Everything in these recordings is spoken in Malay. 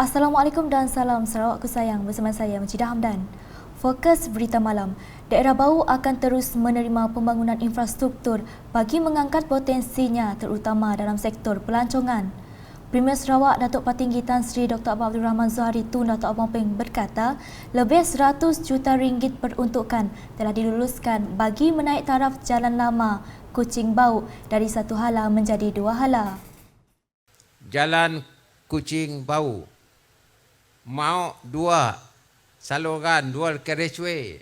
Assalamualaikum dan salam Sarawakku sayang, bersama saya Majidah Hamdan. Fokus berita malam. Daerah Bau akan terus menerima pembangunan infrastruktur bagi mengangkat potensinya terutama dalam sektor pelancongan. Premier Sarawak Datuk Patinggi Tan Sri Dr. Abdul Rahman Zohari Tun Datuk Abang Peng berkata, lebih 100 juta ringgit peruntukan telah diluluskan bagi menaik taraf jalan lama Kuching Bau dari satu hala menjadi dua hala. Jalan Kuching Bau mau dua saluran, dual carriageway.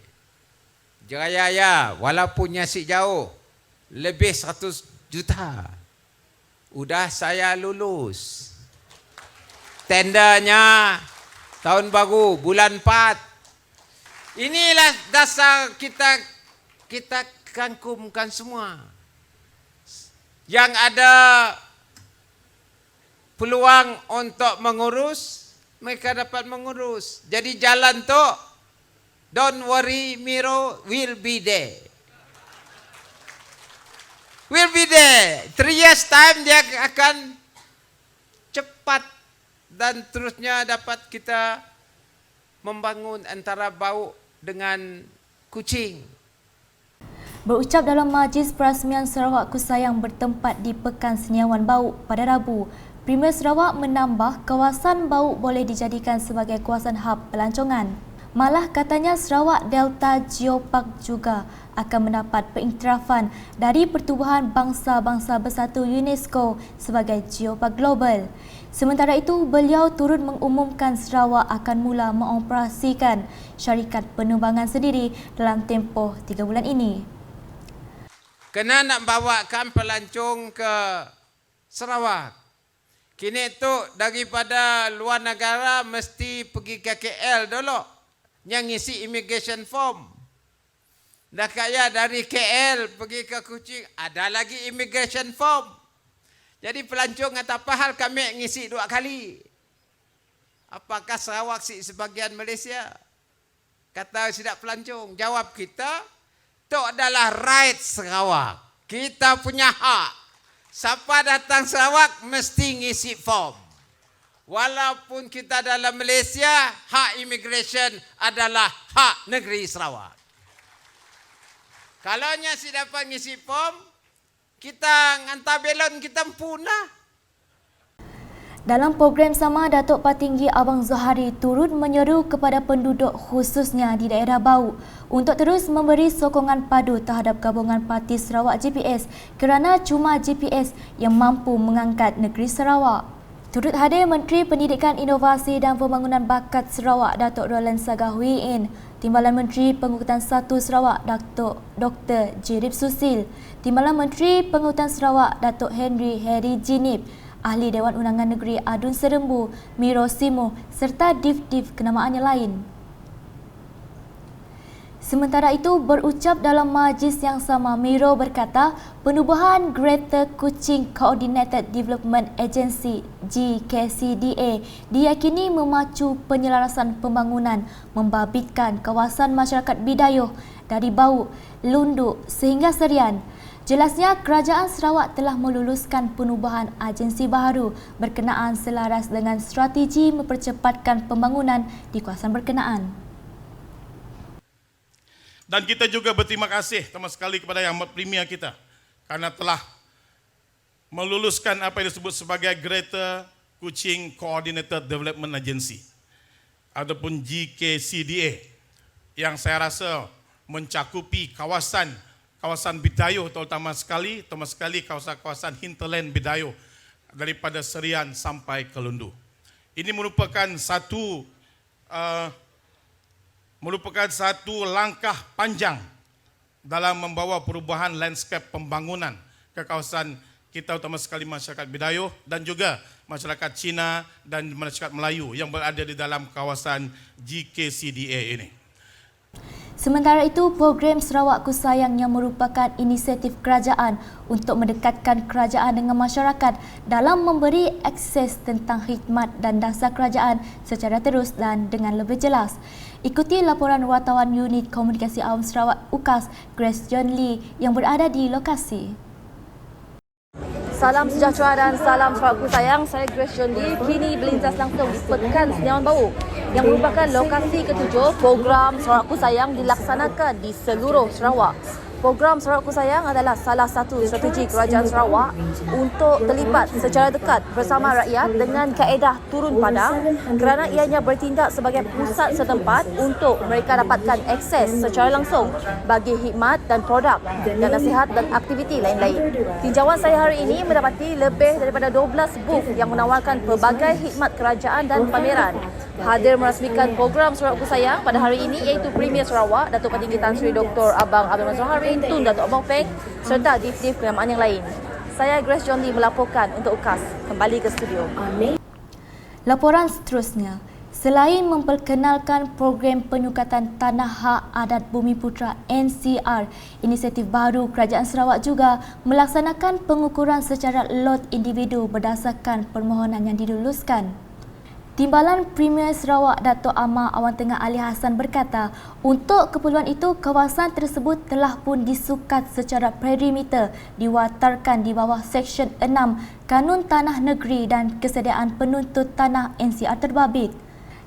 Jaya walaupun nyasik jauh, lebih 100 juta. Udah saya lulus. Tendernya tahun baru, bulan 4. Inilah dasar kita kangkumkan semua. Yang ada peluang untuk mengurus, mereka dapat mengurus. Jadi jalan tu, don't worry, Miro will be there. Will be there. 3 years time dia akan cepat dan terusnya dapat kita membangun antara Bau dengan Kuching. Berucap dalam Majlis Perasmian Sarawak Kusayang bertempat di Pekan Seniawan Bau pada Rabu, Premier Sarawak menambah kawasan Bau boleh dijadikan sebagai kawasan hub pelancongan. Malah katanya Sarawak Delta Geopark juga akan mendapat pengiktirafan dari Pertubuhan Bangsa-Bangsa Bersatu UNESCO sebagai Geopark Global. Sementara itu, beliau turut mengumumkan Sarawak akan mula mengoperasikan syarikat penerbangan sendiri dalam tempoh 3 bulan ini. Kena nak bawakan pelancong ke Sarawak. Kini tu daripada luar negara mesti pergi ke KL dulu. Yang ngisi immigration form. Dah kaya dari KL pergi ke Kuching, ada lagi immigration form. Jadi pelancong kata apa hal kami ngisi 2 kali. Apakah Sarawak sebagian Malaysia? Kata sidak pelancong. Jawab kita, itu adalah right Sarawak. Kita punya hak. Siapa datang Sarawak mesti ngisi form. Walaupun kita dalam Malaysia, hak immigration adalah hak negeri Sarawak. Kalau si dapat ngisi form, kita ngantar belon kita punah. Dalam program sama, Datuk Patinggi Abang Zohari turut menyeru kepada penduduk khususnya di daerah Bau untuk terus memberi sokongan padu terhadap gabungan Parti Sarawak GPS kerana cuma GPS yang mampu mengangkat negeri Sarawak. Turut hadir Menteri Pendidikan Inovasi dan Pembangunan Bakat Sarawak Datuk Roland Sagah-Huiin, Timbalan Menteri Pengangkutan 1 Sarawak Datuk Dr. Jirib Susil, Timbalan Menteri Pengangkutan Sarawak Datuk Henry Jinip, Ahli Dewan Undangan Negeri Adun Serembu Miro Simo serta div-div kenamaan yang lain. Sementara itu, berucap dalam majlis yang sama, Miro berkata penubuhan Greater Kuching Coordinated Development Agency GKCDA diyakini memacu penyelarasan pembangunan membabitkan kawasan masyarakat Bidayuh dari Bau, Lunduk sehingga Serian. Jelasnya, Kerajaan Sarawak telah meluluskan penubuhan agensi baharu berkenaan selaras dengan strategi mempercepatkan pembangunan di kawasan berkenaan. Dan kita juga berterima kasih sama sekali kepada Yang Amat Premier kita karena telah meluluskan apa yang disebut sebagai Greater Kuching Coordinated Development Agency ataupun GKCDA yang saya rasa mencakupi kawasan Bidayuh terutama sekali kawasan hinterland Bidayuh daripada Serian sampai ke Lundu. Ini merupakan satu langkah panjang dalam membawa perubahan landscape pembangunan ke kawasan kita utama sekali masyarakat Bidayuh dan juga masyarakat Cina dan masyarakat Melayu yang berada di dalam kawasan GKCDA ini. Sementara itu, program Sarawak Kusayang yang merupakan inisiatif kerajaan untuk mendekatkan kerajaan dengan masyarakat dalam memberi akses tentang khidmat dan dasar kerajaan secara terus dan dengan lebih jelas. Ikuti laporan wartawan Unit Komunikasi Awam Sarawak UKAS, Grace John Lee yang berada di lokasi. Salam sejahtera dan salam Sarawakku sayang. Saya Grace Jondi kini berlintas langsung di Pekan Seniawan Bau yang merupakan lokasi ketujuh program Sarawakku sayang dilaksanakan di seluruh Sarawak. Program Sarawakku sayang adalah salah satu strategi Kerajaan Sarawak untuk terlibat secara dekat bersama rakyat dengan kaedah turun padang kerana ianya bertindak sebagai pusat setempat untuk mereka dapatkan akses secara langsung bagi khidmat dan produk dan nasihat dan aktiviti lain-lain. Tinjauan saya hari ini mendapati lebih daripada 12 booth yang menawarkan pelbagai khidmat kerajaan dan pameran. Hadir merasmikan program Sarawakku sayang pada hari ini iaitu Premier Sarawak, Datuk Patinggi Tan Sri Dr. Abang Abdul Mazhari, Tun Datuk Abang Peng serta div-div kenamaan yang lain. Saya Grace Jondi melaporkan untuk UKAS. Kembali ke studio. Laporan seterusnya. Selain memperkenalkan program penyukatan Tanah Hak Adat Bumiputera NCR, inisiatif baru Kerajaan Sarawak juga melaksanakan pengukuran secara lot individu berdasarkan permohonan yang diluluskan. Timbalan Premier Sarawak Datuk Amar Awan Tengah Ali Hassan berkata, untuk keperluan itu kawasan tersebut telah pun disukat secara perimeter diwatarkan di bawah Seksyen 6 Kanun Tanah Negeri dan Kesediaan Penuntut Tanah NCR terbabit.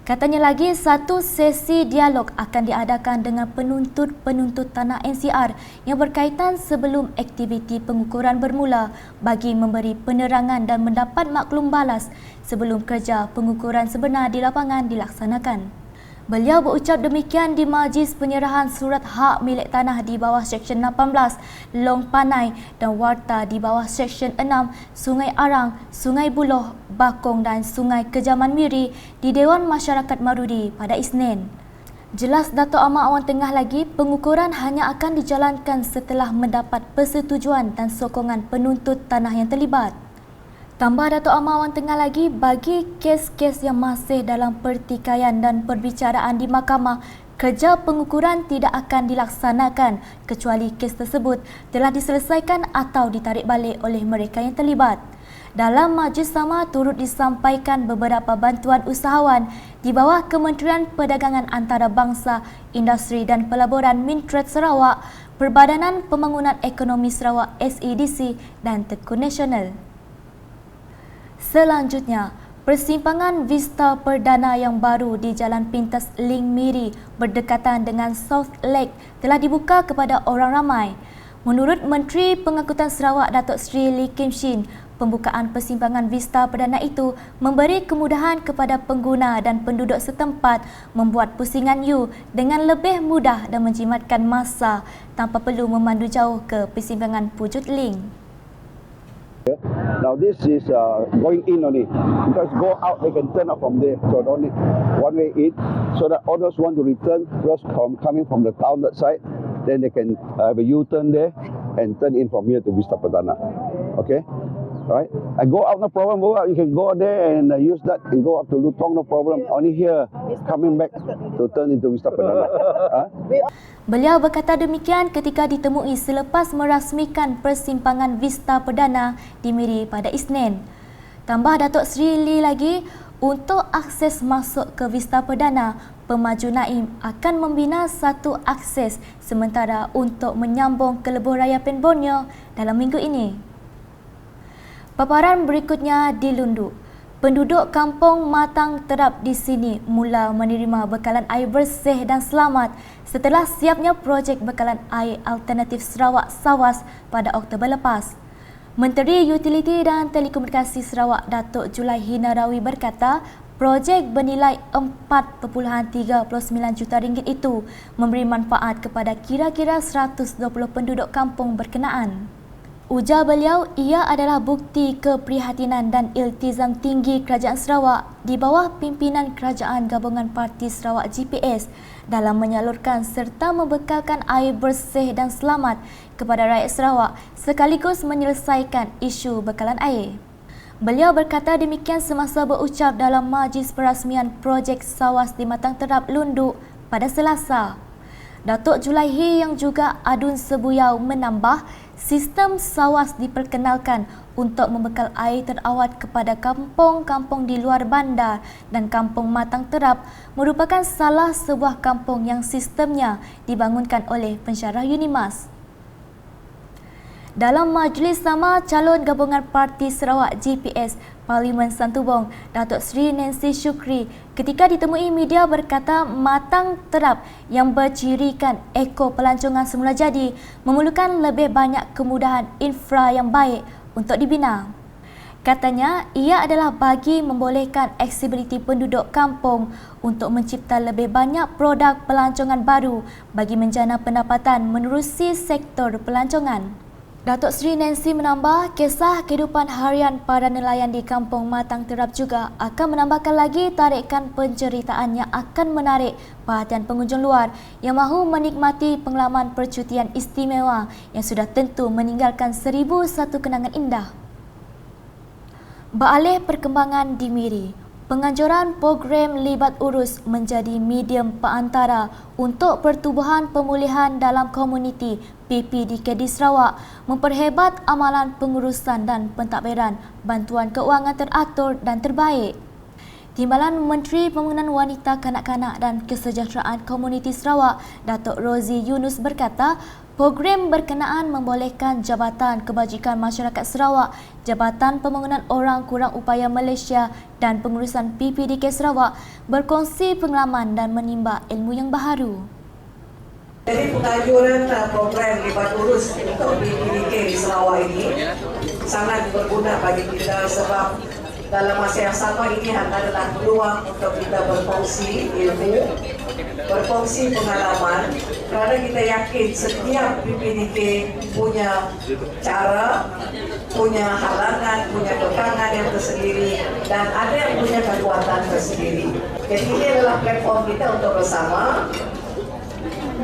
Katanya lagi, satu sesi dialog akan diadakan dengan penuntut-penuntut tanah NCR yang berkaitan sebelum aktiviti pengukuran bermula bagi memberi penerangan dan mendapat maklum balas sebelum kerja pengukuran sebenar di lapangan dilaksanakan. Beliau berucap demikian di majlis penyerahan surat hak milik tanah di bawah Seksyen 18 Long Panai dan Warta di bawah Seksyen 6 Sungai Arang, Sungai Buloh, Bakong dan Sungai Kejaman Miri di Dewan Masyarakat Marudi pada Isnin. Jelas Datuk Amar Awan Tengah lagi, pengukuran hanya akan dijalankan setelah mendapat persetujuan dan sokongan penuntut tanah yang terlibat. Tambah Datuk Amar Awan Tengah lagi, bagi kes-kes yang masih dalam pertikaian dan perbicaraan di mahkamah, kerja pengukuran tidak akan dilaksanakan kecuali kes tersebut telah diselesaikan atau ditarik balik oleh mereka yang terlibat. Dalam majlis sama turut disampaikan beberapa bantuan usahawan di bawah Kementerian Perdagangan Antarabangsa, Industri dan Pelaburan Mintret Sarawak, Perbadanan Pembangunan Ekonomi Sarawak SEDC dan Tekun Nasional. Selanjutnya, persimpangan Vista Perdana yang baru di Jalan Pintas Ling Miri berdekatan dengan South Lake telah dibuka kepada orang ramai. Menurut Menteri Pengangkutan Sarawak Datuk Seri Lee Kim Shin, pembukaan persimpangan Vista Perdana itu memberi kemudahan kepada pengguna dan penduduk setempat membuat pusingan U dengan lebih mudah dan menjimatkan masa tanpa perlu memandu jauh ke persimpangan Pujut Ling. Now this is going in only, because go out they can turn out from there, so don't need one way in, so that others want to return just coming from the town that side, then they can have a U-turn there and turn in from here to Vista Perdana. Okay, right? And go out, no problem. Go out, you can go out there and use that and go up to Lutong, no problem. Only here coming back to turn into Vista Perdana. Beliau berkata demikian ketika ditemui selepas merasmikan persimpangan Vista Perdana di Miri pada Isnin. Tambah Datuk Seri Lee lagi, untuk akses masuk ke Vista Perdana, Pemaju Naim akan membina satu akses sementara untuk menyambung ke Lebuh Raya Pen Borneo dalam minggu ini. Paparan berikutnya di Lundu. Penduduk kampung Matang Terap di sini mula menerima bekalan air bersih dan selamat setelah siapnya projek bekalan air alternatif Sarawak SAWAS pada Oktober lepas. Menteri Utiliti dan Telekomunikasi Sarawak Datuk Julaihi Narawi berkata, projek bernilai 4.39 juta ringgit itu memberi manfaat kepada kira-kira 120 penduduk kampung berkenaan. Ujar beliau, ia adalah bukti keprihatinan dan iltizam tinggi Kerajaan Sarawak di bawah pimpinan Kerajaan Gabungan Parti Sarawak GPS dalam menyalurkan serta membekalkan air bersih dan selamat kepada rakyat Sarawak sekaligus menyelesaikan isu bekalan air. Beliau berkata demikian semasa berucap dalam majlis perasmian projek SAWAS di Matang Terap, Lundu pada Selasa. Datuk Julaihi yang juga adun sebuyau menambah, sistem SAWAS diperkenalkan untuk membekal air terawat kepada kampung-kampung di luar bandar dan kampung Matang Terap merupakan salah sebuah kampung yang sistemnya dibangunkan oleh pensyarah UNIMAS. Dalam majlis sama, calon gabungan Parti Sarawak GPS Parlimen Santubong, Datuk Seri Nancy Shukri ketika ditemui media berkata matang terap yang bercirikan ekor pelancongan semula jadi memerlukan lebih banyak kemudahan infra yang baik untuk dibina. Katanya, ia adalah bagi membolehkan aksesibiliti penduduk kampung untuk mencipta lebih banyak produk pelancongan baru bagi menjana pendapatan menerusi sektor pelancongan. Datuk Seri Nancy menambah, kisah kehidupan harian para nelayan di kampung Matang Terap juga akan menambahkan lagi tarikan penceritaan yang akan menarik perhatian pengunjung luar yang mahu menikmati pengalaman percutian istimewa yang sudah tentu meninggalkan 1001 kenangan indah. Beralih perkembangan di Miri, penganjuran program Libat Urus menjadi medium perantara untuk pertubuhan pemulihan dalam komuniti PPDK di Sarawak, memperhebat amalan pengurusan dan pentadbiran bantuan keuangan teratur dan terbaik. Timbalan Menteri Pembangunan Wanita, Kanak-kanak dan Kesejahteraan Komuniti Sarawak, Datuk Rozi Yunus berkata, program berkenaan membolehkan Jabatan Kebajikan Masyarakat Sarawak, Jabatan Pembangunan Orang Kurang Upaya Malaysia dan Pengurusan PPDK Sarawak berkongsi pengalaman dan menimba ilmu yang baharu. Jadi penganjuran program Libat Urus untuk PPDK di Sarawak ini sangat berguna bagi kita sebab dalam masa yang sama ini adalah peluang untuk kita berkongsi ilmu, berkongsi pengalaman kerana kita yakin setiap PPDK punya cara, punya halangan, punya kekangan yang tersendiri dan ada yang punya kekuatan tersendiri. Jadi ini adalah platform kita untuk bersama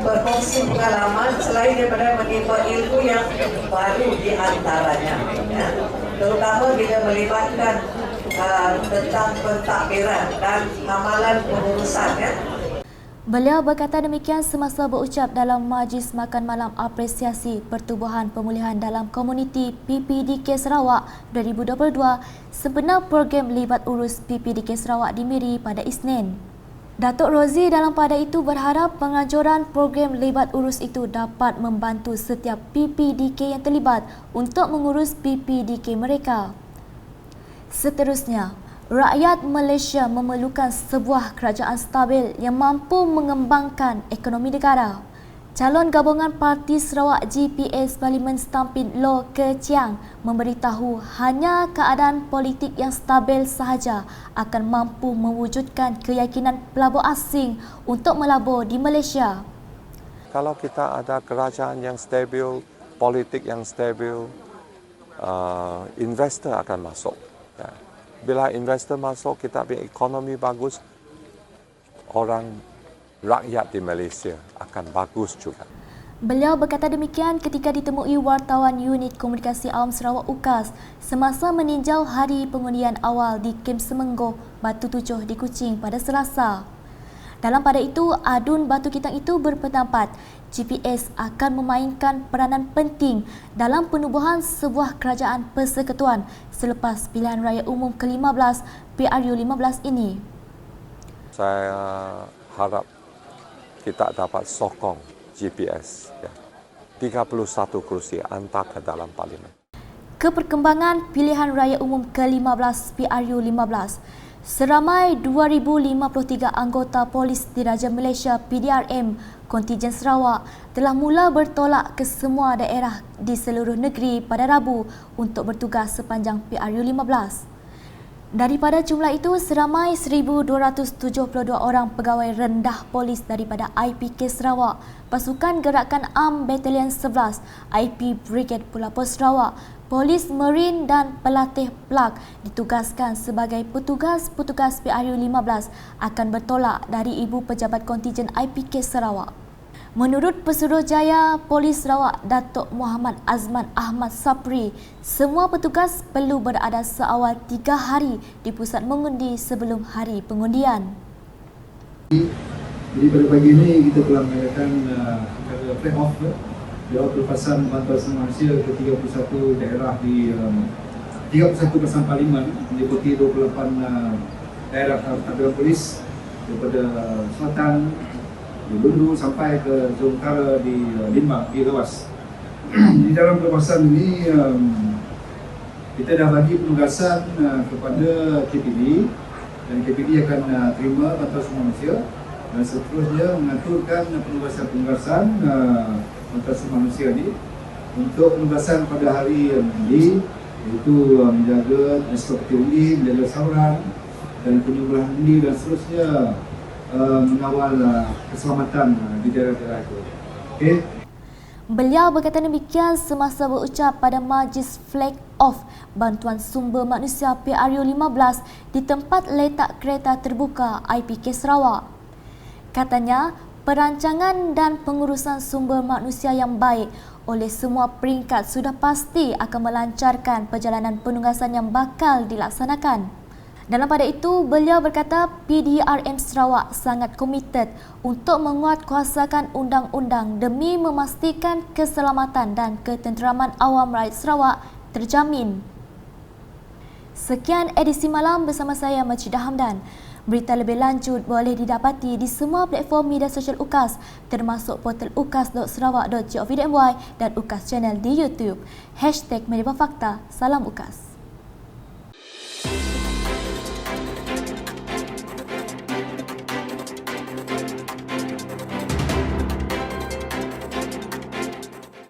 berkongsi pengalaman selain daripada menimba ilmu yang baru di antaranya. Ya. Terutama kita melibatkan tentang pentadbiran dan amalan pengurusan. Ya. Beliau berkata demikian semasa berucap dalam Majlis Makan Malam Apresiasi Pertubuhan Pemulihan dalam Komuniti PPDK Sarawak 2022 sempena program Libat Urus PPDK Sarawak di Miri pada Isnin. Datuk Rozi dalam pada itu berharap penganjuran program Libat Urus itu dapat membantu setiap PPDK yang terlibat untuk mengurus PPDK mereka. Seterusnya, rakyat Malaysia memerlukan sebuah kerajaan stabil yang mampu mengembangkan ekonomi negara. Calon gabungan Parti Sarawak GPS Parlimen Stampin Loh Keciang memberitahu hanya keadaan politik yang stabil sahaja akan mampu mewujudkan keyakinan pelabur asing untuk melabur di Malaysia. Kalau kita ada kerajaan yang stabil, politik yang stabil, investor akan masuk. Ya. Bila investor masuk, kita punya ekonomi bagus, rakyat di Malaysia akan bagus juga. Beliau berkata demikian ketika ditemui wartawan Unit Komunikasi Awam Sarawak UKAS semasa meninjau hari pengundian awal di Kem Semenggoh, Batu Tujuh di Kuching pada Selasa. Dalam pada itu, adun Batu Kitang itu berpendapat GPS akan memainkan peranan penting dalam penubuhan sebuah kerajaan persekutuan selepas pilihan raya umum ke-15 PRU15 ini. Saya harap kita dapat sokong GPS, ya. 31 kursi hantar ke dalam parlimen. Keperkembangan pilihan raya umum ke-15 PRU15, seramai 2,053 anggota Polis Diraja Malaysia PDRM kontingen Sarawak telah mula bertolak ke semua daerah di seluruh negeri pada Rabu untuk bertugas sepanjang PRU15. Daripada jumlah itu, seramai 1,272 orang pegawai rendah polis daripada IPK Sarawak, Pasukan Gerakan Am Batalion 11, IP Brigade Pulau Pos Sarawak, Polis Marine dan pelatih plak ditugaskan sebagai petugas-petugas PRU15 akan bertolak dari Ibu Pejabat Kontingen IPK Sarawak. Menurut Pesuruhjaya Polis Sarawak Datuk Muhammad Azman Ahmad Sapri, semua petugas perlu berada seawal 3 hari di pusat mengundi sebelum hari pengundian. Jadi pada pagi ini kita telah mengadakan play-off pelepasan bantuan manusia ke 31 daerah di 31 pasaran parlimen meliputi 28 daerah pentadbiran polis daripada selatan di Lundu sampai ke zon utara di Limbang, di Lewas. di dalam kawasan ini kita dah bagi penugasan kepada KPD dan KPD akan terima bantuan semua manusia dan seterusnya mengaturkan penugasan-penugasan bantuan semua manusia ini untuk penugasan pada hari ini, iaitu menjaga transportasi undi, menjaga saluran dan penyembelihan undi dan seterusnya, mengawal keselamatan di daerah-daerah itu. Okey. Beliau berkata demikian semasa berucap pada Majlis Flag Off Bantuan Sumber Manusia PRU 15 di tempat letak kereta terbuka IPK Sarawak. Katanya, perancangan dan pengurusan sumber manusia yang baik oleh semua peringkat sudah pasti akan melancarkan perjalanan penugasan yang bakal dilaksanakan. Dalam pada itu, beliau berkata PDRM Sarawak sangat komited untuk menguatkuasakan undang-undang demi memastikan keselamatan dan ketenteraman awam rakyat Sarawak terjamin. Sekian edisi malam bersama saya Majidah Hamdan. Berita lebih lanjut boleh didapati di semua platform media sosial UKAS termasuk portal ukas.sarawak.gov.my dan UKAS Channel di YouTube. #MediaFakta. Salam UKAS.